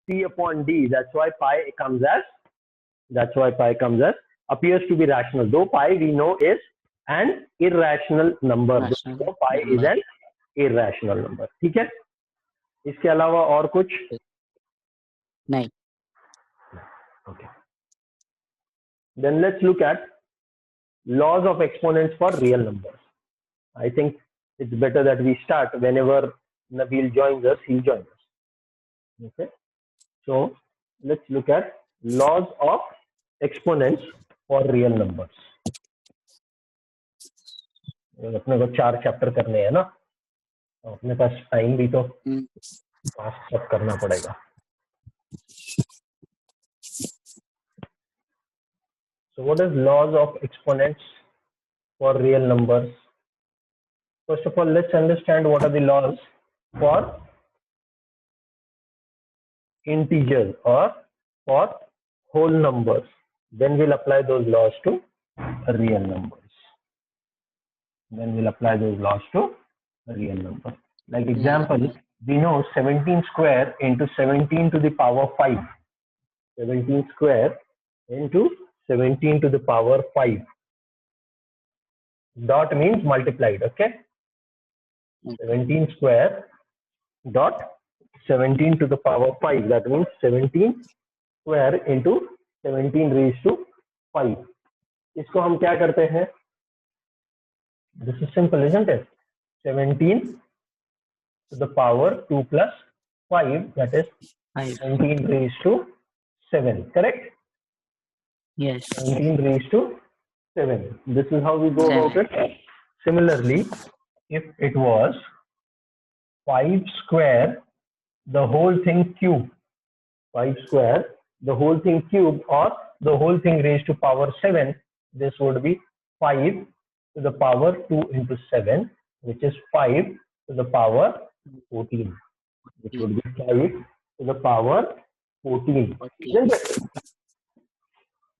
P upon D. That's why pi comes as appears to be rational. Though pi we know is an irrational number. Rational So pi is number. an irrational number. ठीक है? इसके अलावा और कुछ? नहीं. Okay. Then let's look at laws of exponents for real numbers. I think it's better that we start whenever Nabil joins us, he'll join us. Okay. So let's look at laws of exponents for real numbers. अपने को 4 chapter करने हैं ना, तो अपने पास time भी तो पास सब करना पड़ेगा. So what is laws of exponents for real numbers? First of all, let's understand what are the laws for integers or for whole numbers. Then we'll apply those laws to real numbers. Like example, we know 17 square into 17 to the power 5. 17 square into 17 to the power 5. Dot means multiplied, okay? 17 square dot 17 to the power 5. That means 17 square into 17 raised to 5. इसको हम क्या करते हैं? This is simple, isn't it? 17 to the power 2 plus 5, that is 17 raised to 7, correct? Yes. 17 raised to 7. This is how we go about it. Similarly, if it was 5 square, the whole thing cube, 5 square, the whole thing cube, or the whole thing raised to power 7, this would be 5 to the power 2 into 7, which is 5 to the power 14, which would be 5 to the power 14.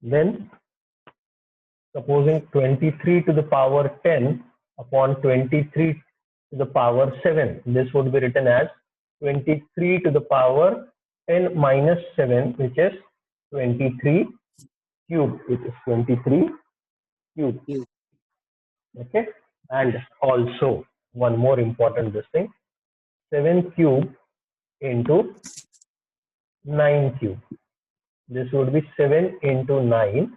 Then, supposing 23 to the power 10 upon 23 to the power 7, this would be written as 23 to the power 10 minus 7, which is 23 cube, which is 23 cube. Okay, and also one more important this thing, 7 cube into 9 cube. This would be 7 into 9,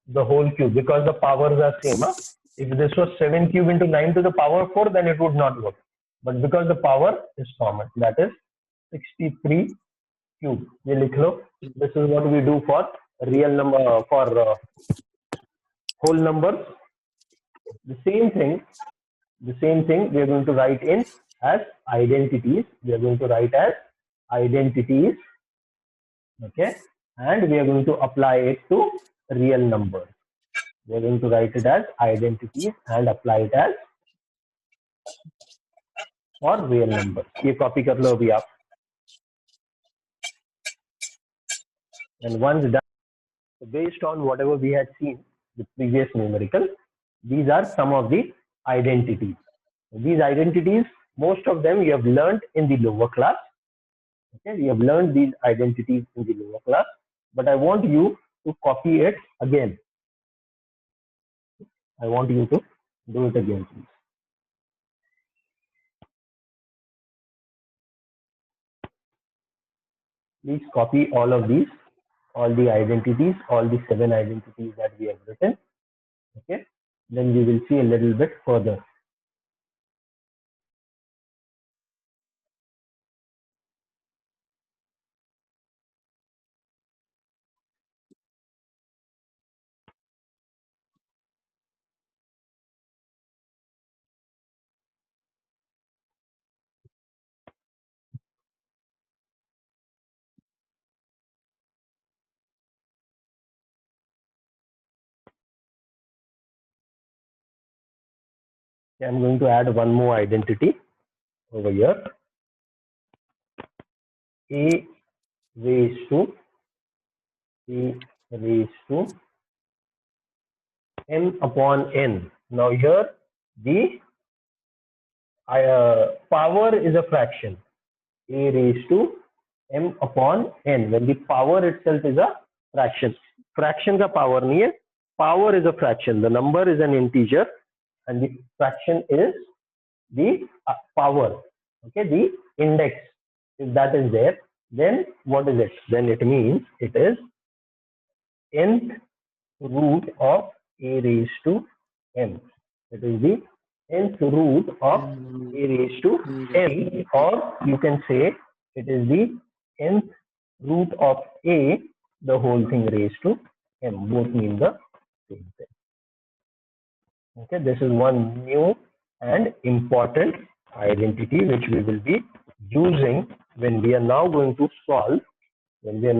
the whole cube, because the powers are same. Huh? If this was 7 cube into 9 to the power 4, then it would not work. But because the power is common, that is 63 cube. ये लिख लो. This is what we do for real number, for whole numbers. The same thing we are going to write in as identities. Okay, and we are going to apply it to real numbers. We are going to write it as identities and apply it as for real numbers. ये copy कर लो अभी आप. And once done, based on whatever we had seen the previous numerical, these are some of the identities. These identities, most of them you have learned in the lower class. Okay, you have learned these identities in the lower class, but I want you to copy it again. I want you to do it again, please. Please copy all of these, all the identities, all the 7 identities that we have written. Okay, then we will see a little bit further. I'm going to add one more identity over here. A raised to n upon n. Now here the power is a fraction. A raised to m upon n when the power itself is a fraction. Fraction का power नहीं है, power is a fraction. The number is an integer and the fraction is the power. Okay, the index. If that is there, then what is it? Then it means it is nth root of a raised to m. It is the nth root of a raised to m, or you can say it is the nth root of a, the whole thing raised to m. Both mean the same thing. Okay, this is one new and important identity which we will be using when we are now going to solve the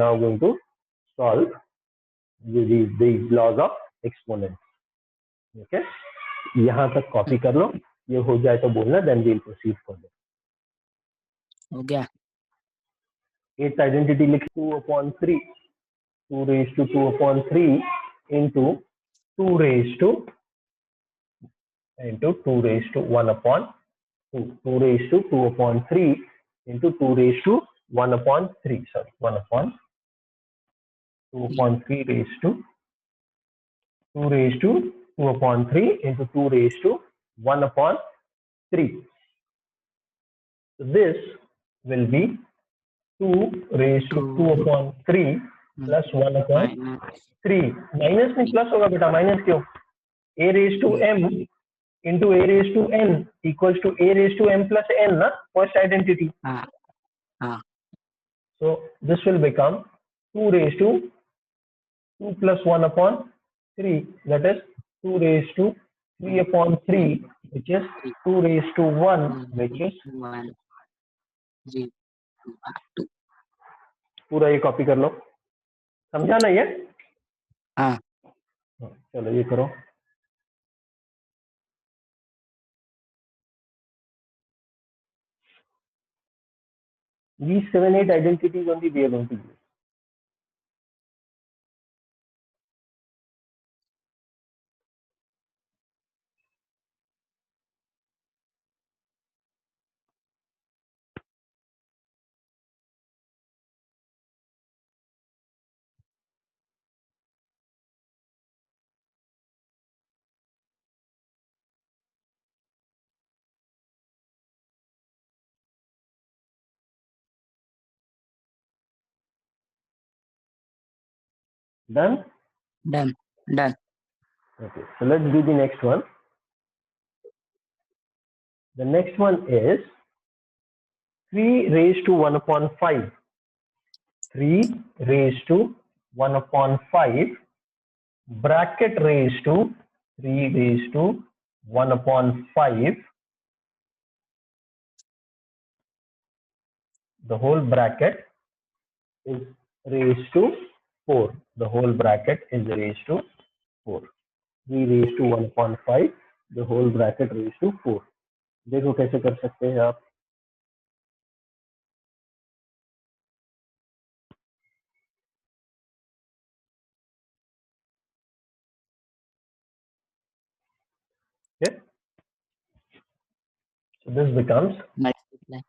laws of exponents. Okay, यहाँ तक copy कर लो, ये हो जाए तो बोलना, then we'll proceed further. हो गया. 8th identity लिख 2/3, 2 raised to 2/3 into 2 raised to 1/2, 2 raised to 2/3 into 2 raised to 1/3, sorry, 2/3 raised to 2 raised to 2/3 into 2 raised to 1/3. So this will be 2 raised to 2/3 plus 1/3. Minus नहीं plus होगा बेटा, minus क्यों? A raised to m into a raised to n equals to a raised to m plus n, na? First identity. So this will become 2 raised to 2 plus 1/3, that is 2 raised to 3/3, which is 2 raised to 1, which is 1, 0, 2. पूरा ये copy कर लो, समझा ना ये? हाँ. चलो ये करो. These 7-8 identities only we are going to use. Done? Done. Okay, so let's do the next one. The next one is 3 raised to 1/5. 3 raised to 1/5 bracket raised to 3 raised to 1/5, the whole bracket is raised to 4. The whole bracket is raised to 4. 3 raised to 1/5, the whole bracket raised to 4. देखो कैसे कर सकते हैं आप. Okay, so this becomes Multiply.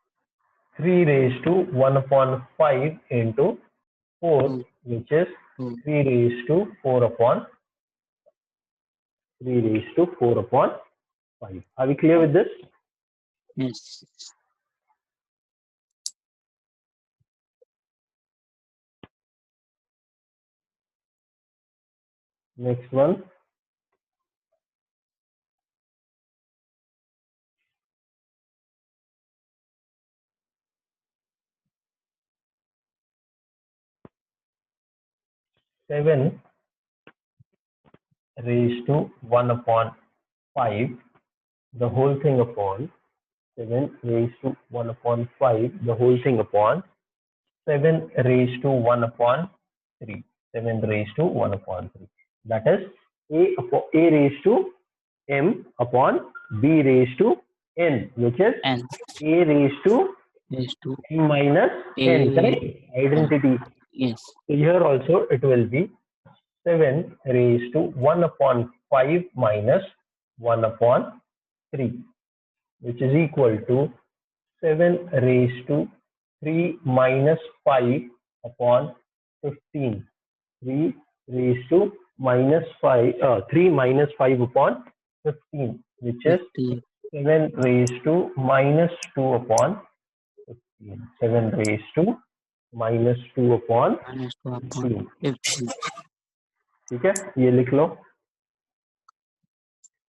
3 raised to 1/5 into 4, which is 3 raised to 4/5. Are we clear with this? Yes. Next one. Seven raised to 1/5, the whole thing upon 7 raised to 1/5, the whole thing upon 7 raised to 1/3. 7 raised to 1/3. That is a raised to m upon b raised to n, which is N a raised to is to m minus n, correct? Identity. yes. So here also it will be 7 raised to 1/5 minus 1/3, which is equal to 7 raised to 3 minus 5 upon 15. 3 raised to minus 5, 3 minus 5 upon 15, which is 50. 7 raised to minus 2 upon 15. 7 raised to minus 2 upon minus 2 upon 15. 50. ठीक है, ये लिख लो.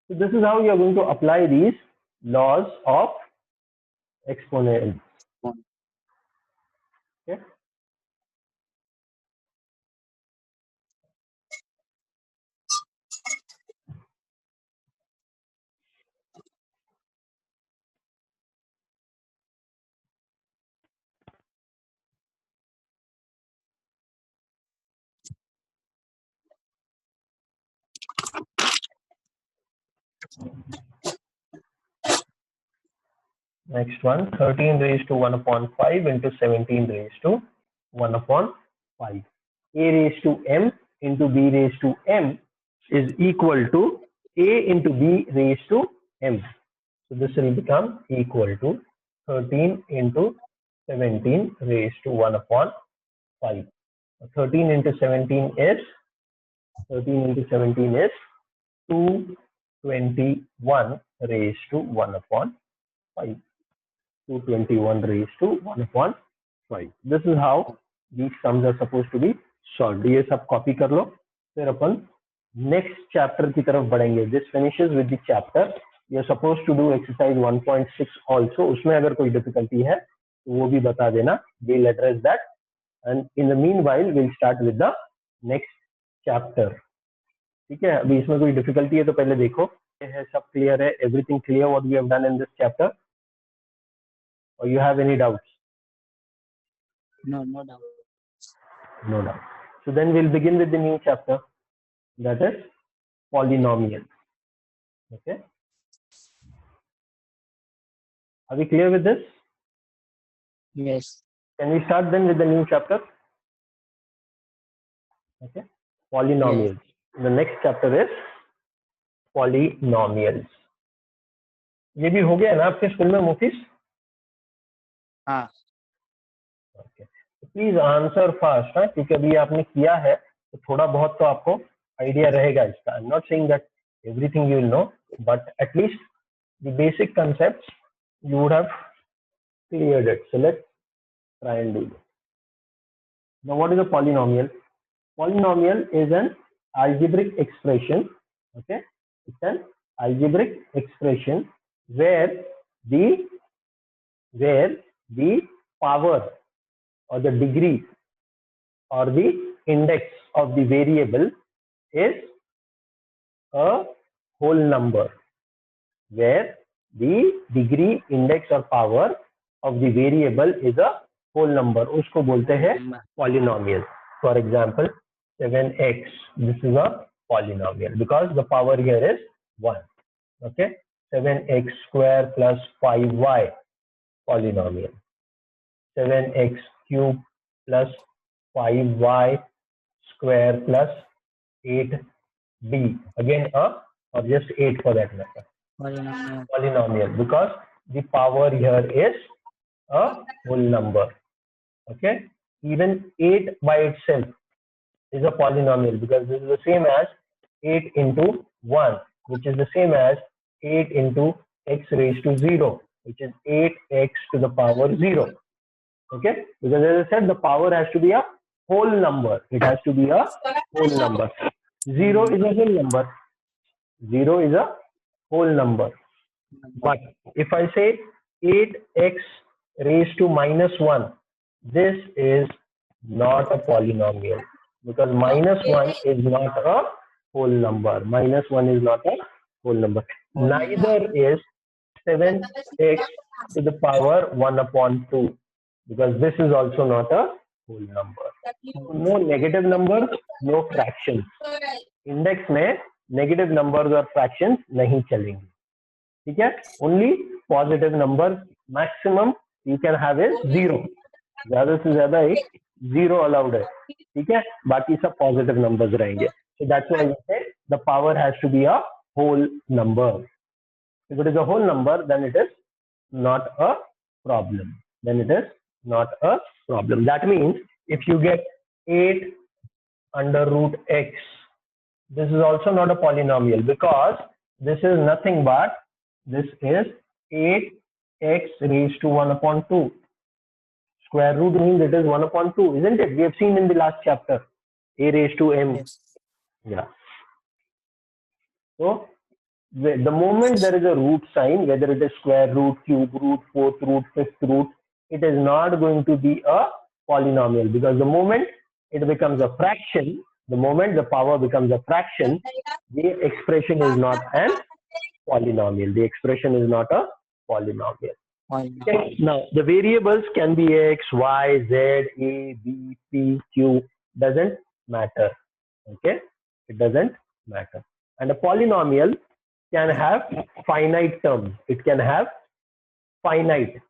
So this is how you are going to apply these laws of exponents. Okay. Next one, 13 raised to 1 upon 5 into 17 raised to 1 upon 5. A raised to m into b raised to m is equal to a into b raised to m. So this will become equal to 13 into 17 raised to 1 upon 5. 13 into 17 is 221 raised to 1 upon 5. 221 raised to 1 upon 5. This is how these sums are supposed to be solved. ये सब copy कर लो, फिर अपन next chapter की तरफ बढ़ेंगे. This finishes with the chapter. You are suppose to do exercise 1.6 also. उसमें अगर कोई डिफिकल्टी है तो वो भी बता देना. we'll address that, and in the meanwhile we'll start with the next chapter. ठीक है, अभी इसमें कोई डिफिकल्टी है तो पहले देखो. ये है, सब क्लियर है? Everything clear what we have done in this chapter, or you have any doubts? No doubt. No doubt. So then we'll begin with the new chapter, that is polynomials. Okay. Are we clear with this? Yes. Can we start then with the new chapter? Okay. Polynomials. The next chapter is polynomials. ये भी हो गया ना आपके school में मुफिस? हाँ. Okay. Please answer fast है, क्योंकि अभी आपने किया है तो थोड़ा बहुत तो आपको आइडिया रहेगा इसका. I am not saying that everything you will know, but at least the basic concepts you would have cleared it. So let's try and do this. Now what is a polynomial? Polynomial is an algebraic expression. Okay, it's an algebraic expression where the power or the degree or the index of the variable is a whole number, where the degree, index or power of the variable is a whole number. उसको बोलते हैं polynomial. For example, 7x, this is a polynomial because the power here is 1. Okay, 7x square plus 5y, polynomial. 7x cube plus 5y square plus 8b, again a, or just 8 for that matter. Polynomial because the power here is a whole number. Okay, even 8 by itself is a polynomial because this is the same as 8 into 1, which is the same as 8 into x raised to 0, which is 8x to the power 0. Okay, because as I said, the power has to be a whole number. It has to be a whole number. 0 is a whole number. 0 is a whole number. But if I say 8x raised to minus 1, this is not a polynomial because minus 1 is not a whole number. Minus 1 is not a whole number. Neither is 7x to the power 1 upon 2 because this is also not a whole number. No negative numbers, no fractions. Index में negative numbers और fractions नहीं चलेंगे. ठीक है, only positive number maximum you can have is 0. ज्यादा से ज्यादा एक 0 allowed है. ठीक है, बाकी सब positive numbers रहेंगे. So that's why we say the power has to be a whole number. If it is a whole number, then it is not a problem. Then it is not a problem. That means if you get 8 under root x, this is also not a polynomial, because this is nothing but this is 8x raised to 1 upon 2. Square root means it is 1 upon 2, isn't it? We have seen in the last chapter, a raised to m. Yes. Yeah. So the moment there is a root sign, whether it is square root, cube root, fourth root, fifth root, it is not going to be a polynomial, because the moment it becomes a fraction, the moment the power becomes a fraction, the expression is not an polynomial. The expression is not a polynomial. Polynomial. Okay. Now the variables can be x, y, z, a, b, p, q. Doesn't matter. Okay, it doesn't matter. And a polynomial can have finite terms. It can have finite.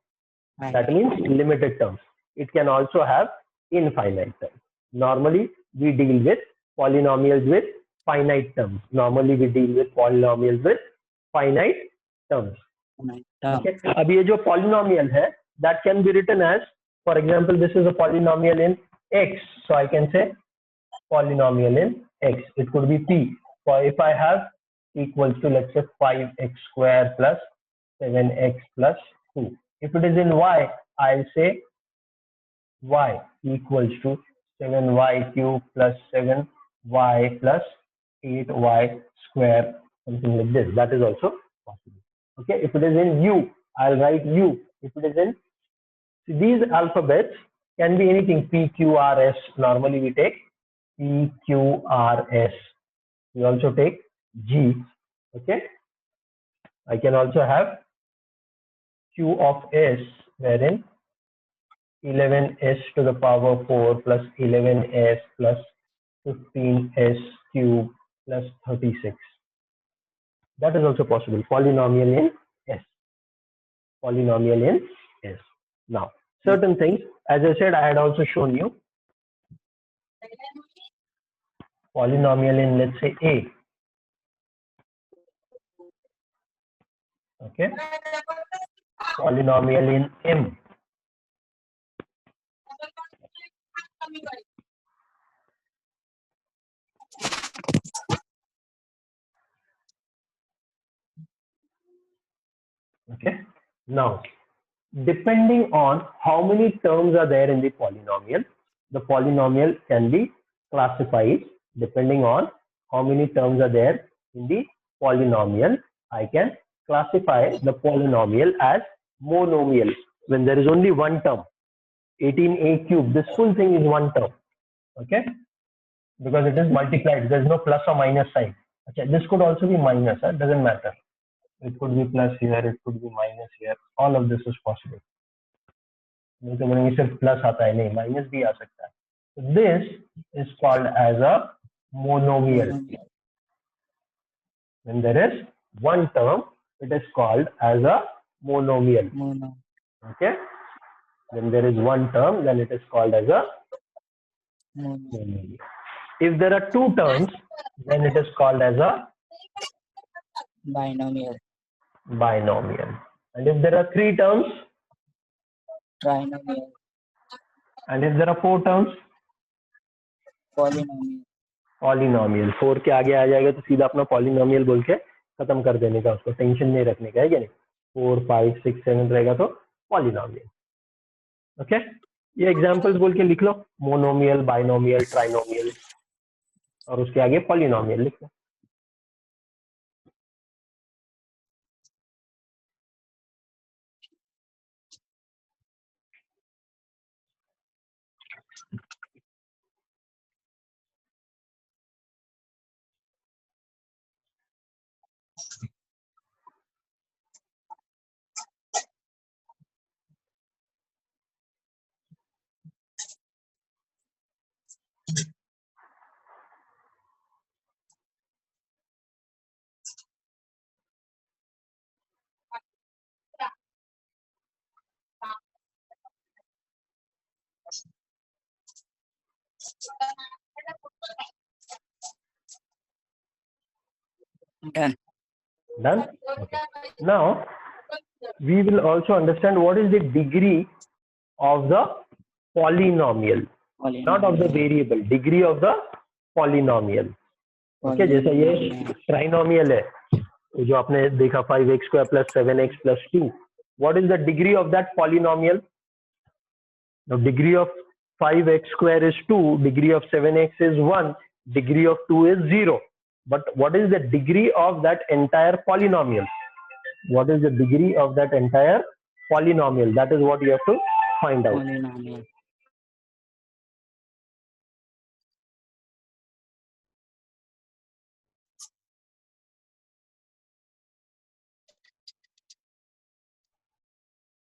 Right. That means limited terms. It can also have infinite terms. Normally we deal with polynomials with finite terms. Normally we deal with polynomials with finite terms. Okay. अब ये जो polynomial है, that can be written as, for example, this is a polynomial in x, so I can say polynomial in x. It could be p. So if I have equals to, let's say, 5x square plus 7x plus 2. If it is in y, I'll say y equals to 7y cube plus 7y plus 8y square, something like this. That is also possible. Okay, if it is in u, I'll write u. If it is in, these alphabets can be anything, p, q, r, s. Normally we take p, q, r, s. We also take g. Okay, I can also have q of s, wherein 11s to the power 4 plus 11s plus 15s cube plus 36. That is also possible. Polynomial in s. Polynomial in s. Now, certain things, as I said, I had also shown you polynomial in, let's say, a. Okay, polynomial in m. Okay, now depending on how many terms are there in the polynomial can be classified. Depending on how many terms are there in the polynomial, I can classify the polynomial as monomial when there is only one term. 18a cube, this full thing is one term. Okay, because it is multiplied, there is no plus or minus sign. Okay, this could also be minus, doesn't matter. It could be plus here, it could be minus here. All of this is possible. नहीं तो बोलेंगे सिर्फ plus आता है, नहीं minus भी आ सकता है. So this is called as a monomial. When there is one term, it is called as a monomial. Okay. When there is one term, then it is called as a monomial. If there are two terms, then it is called as a binomial. And if there are three terms, Trinomial. And if there are four terms, polynomial. 4 के आगे आ जाएगा तो सीधा अपना polynomial बोल के खत्म कर देने का, उसको टेंशन नहीं रखने का है क्या नहीं. 4, 5, 6, 7 रहेगा तो polynomial. ओके, ये एग्जांपल्स बोल के लिख लो, मोनोमियल, बाइनोमियल, ट्राइनोमियल, और उसके आगे पॉलिनोमियल लिख लो. Done? Okay. Now we will also understand what is the degree of the polynomial, not of the variable, degree of the polynomial. Okay, जैसे ये ट्राइनोमियल है जो आपने देखा 5x square plus 7x plus 2. What is the degree of that polynomial? The degree of 5x square is 2, degree of 7x is 1, degree of 2 is 0. But what is the degree of that entire polynomial? What is the degree of that entire polynomial? That is what you have to find out. Polynomial.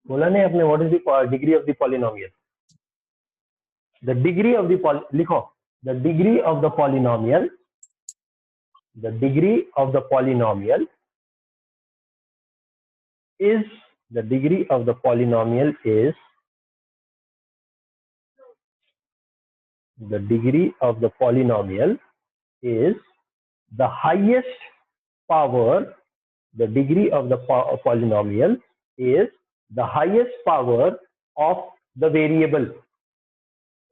बोला नहीं आपने, what is the degree of the polynomial? The degree of the लिखो, the degree of the polynomial, the degree of the polynomial is, the degree of the polynomial is, the degree of the polynomial is the highest power, the degree of the polynomial is the highest power of the variable.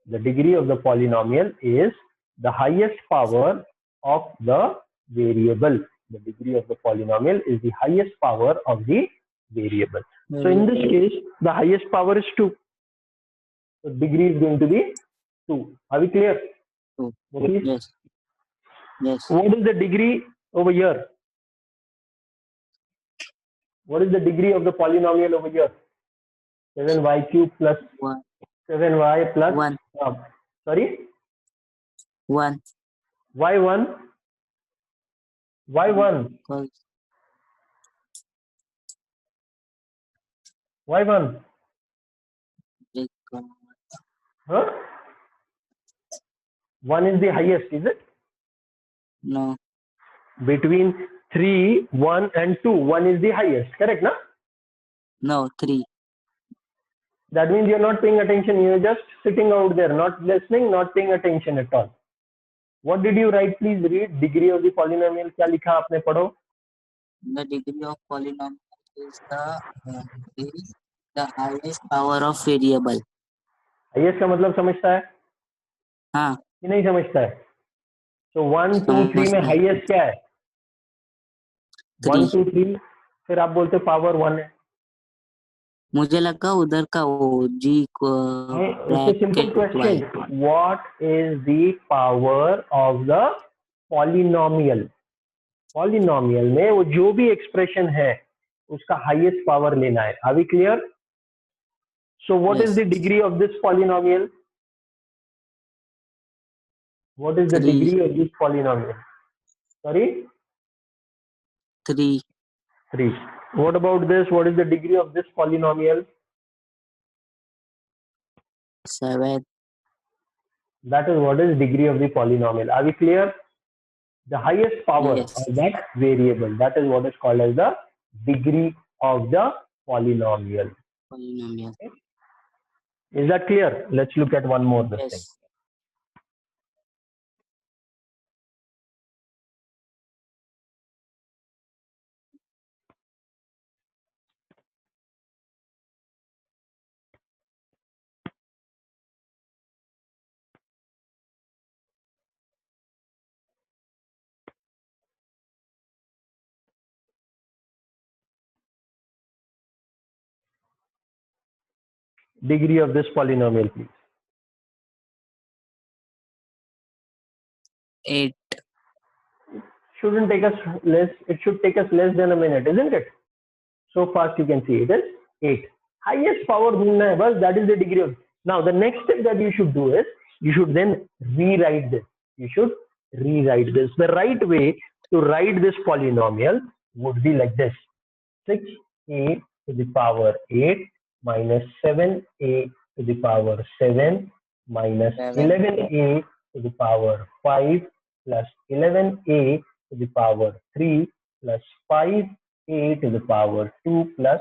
The degree of the polynomial is the highest power of the variable. The degree of the polynomial is the highest power of the variable. So in this case, the highest power is 2. So degree is going to be 2. Are we clear? 2. Okay. Yes. Yes. What is the degree over here? What is the degree of the polynomial over here? 7y cube plus 1. 7y plus 1. Sorry? 1. Why 1? Why 1? Because Why 1? Huh? 1 is the highest, is it? No. Between 3, 1 and 2, 1 is the highest, correct, na? No, 3. That means you're not paying attention, you're just sitting out there, not listening, not paying attention at all. What did you write? Please read. Degree of the polynomial. क्या लिखा आपने? पढ़ो. The degree of polynomial is the highest power of variable. Highest का मतलब समझता है? हाँ. कि नहीं समझता है? So 1, 2, 3 में highest क्या है? 1, 2, 3. फिर आप बोलते पावर 1 है. मुझे लगा उधर का वो जी को It's a simple question. What is the power of the polynomial? Polynomial में वो जो भी expression है उसका highest power लेना है. Are we clear? So what is the degree of this polynomial? What is the 3. degree of this polynomial? Sorry? 3. 3. What about this? What is the degree of this polynomial? 7. That is what is degree of the polynomial. Are we clear? The highest power of that variable. That is what is called as the degree of the polynomial. Polynomial. Okay. Is that clear? Let's look at one more this thing. Degree of this polynomial, please. 8. Shouldn't take us less. It should take us less than a minute, isn't it? So fast you can see it is 8. Highest power ढूंढना है बस. That is the degree of. Now the next step that you should do is you should then rewrite this. You should rewrite this. The right way to write this polynomial would be like this: 6a to the power 8 minus 7a to the power 7 minus 11a to the power 5 plus 11a to the power 3 plus 5a to the power 2 plus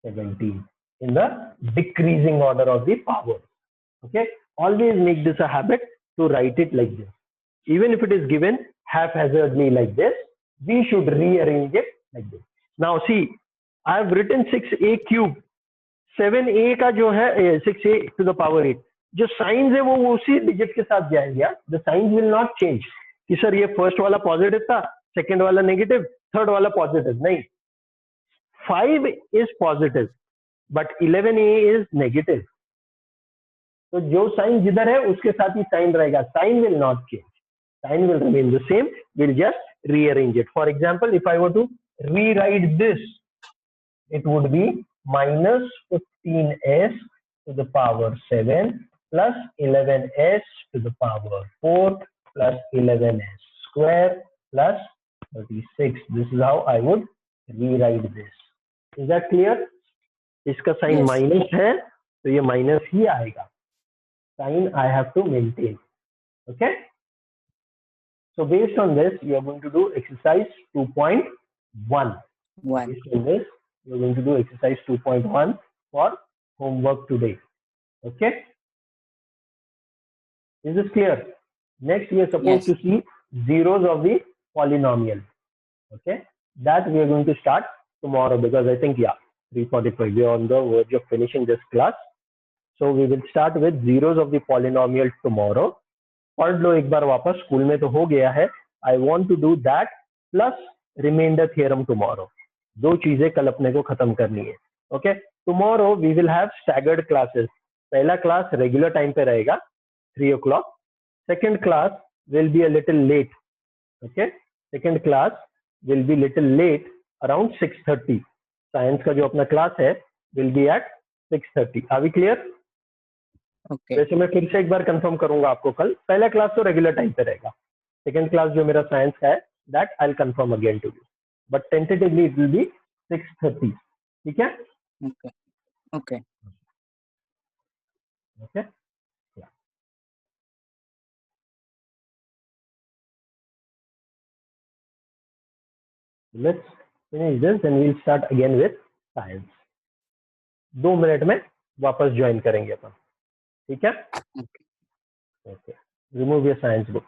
17 in the decreasing order of the power. Okay, always make this a habit to write it like this. Even if it is given haphazardly like this, we should rearrange it like this. Now see, I have written 6a cube. 7a का जो है 6a to the power 8, जो science है वो उसी digit के साथ जाएंगे. The science will not change कि सर ये फर्स्ट वाला पॉजिटिव था, सेकंड वाला नेगेटिव, थर्ड वाला पॉजिटिव. नहीं, 5 is positive but 11a is negative. तो जो साइन जिधर है उसके साथ ही साइन रहेगा. Sign will not change, sign will remain the same. We'll just rearrange it. For example, if I were to rewrite this, it would be minus 15s to the power 7 plus 11s to the power 4 plus 11s square plus 36. This is how I would rewrite this. Is that clear? इसका sign Yes. Minus है तो ये minus ही आएगा. Sign I have to maintain. Okay. So based on this, you are going to do exercise 2.1. One. Based on this, you are going to do exercise 2.1 for homework today. Okay? Is this clear? Next, we are supposed Yes. to see zeros of the polynomial. Okay? That we are going to start tomorrow because I think, yeah, 3:45. We are on the verge of finishing this class. So we will start with zeros of the polynomial tomorrow. पढ़ लो एक बार वापस, school में तो हो गया है. I want to do that plus remainder theorem tomorrow. दो चीजें कल अपने को खत्म करनी है. Okay, tomorrow we will have staggered classes. पहला क्लास रेगुलर टाइम पे रहेगा 3 o'clock. Second class will be a little late. Okay, second class will be little late around 6:30. Science का जो अपना क्लास है will be at 6:30. Are we clear? Okay. वैसे मैं फिर से एक बार कंफर्म करूंगा आपको कल. पहला क्लास तो रेगुलर टाइम पे रहेगा. सेकंड क्लास जो मेरा साइंस का है that I will confirm again to you, but tentatively it will be 6:30. ठीक है? Okay. Okay. Okay. Let's finish this and we will start again with science. 2 minute में वापस ज्वाइन करेंगे अपन. ठीक है? Okay. Okay, remove your science book.